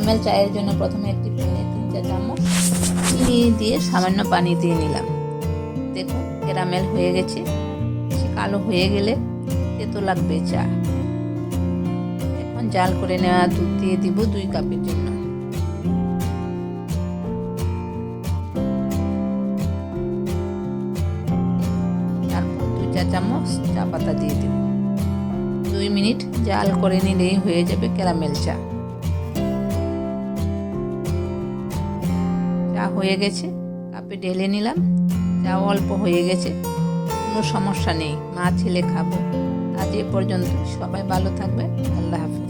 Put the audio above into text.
Caramel চায়ের জন্য প্রথমে একটি প্যানে 3-4 চামচ চিনি দিয়ে সামান্য পানি দিয়ে নিলাম। দেখুন ক্যারামেল হয়ে গেছে। কালো হয়ে গেলে তেতো লাগবে চা। এখন জাল করে নেওয়া দুধ দিয়ে দিব 2 কাপের জন্য। তারপর 2-4 চামচ চা পাতা দিয়ে দেব। 2 মিনিট জাল করে নিলেই হয়ে যাবে ক্যারামেল চা। চা হয়ে গেছে, কাপে ঢেলে নিলাম। চা অল্প হয়ে গেছে, কোনো সমস্যা নেই, মা ছেলে খাবো। আজ এ পর্যন্ত, সবাই ভালো থাকবে। আল্লাহ হাফেজ।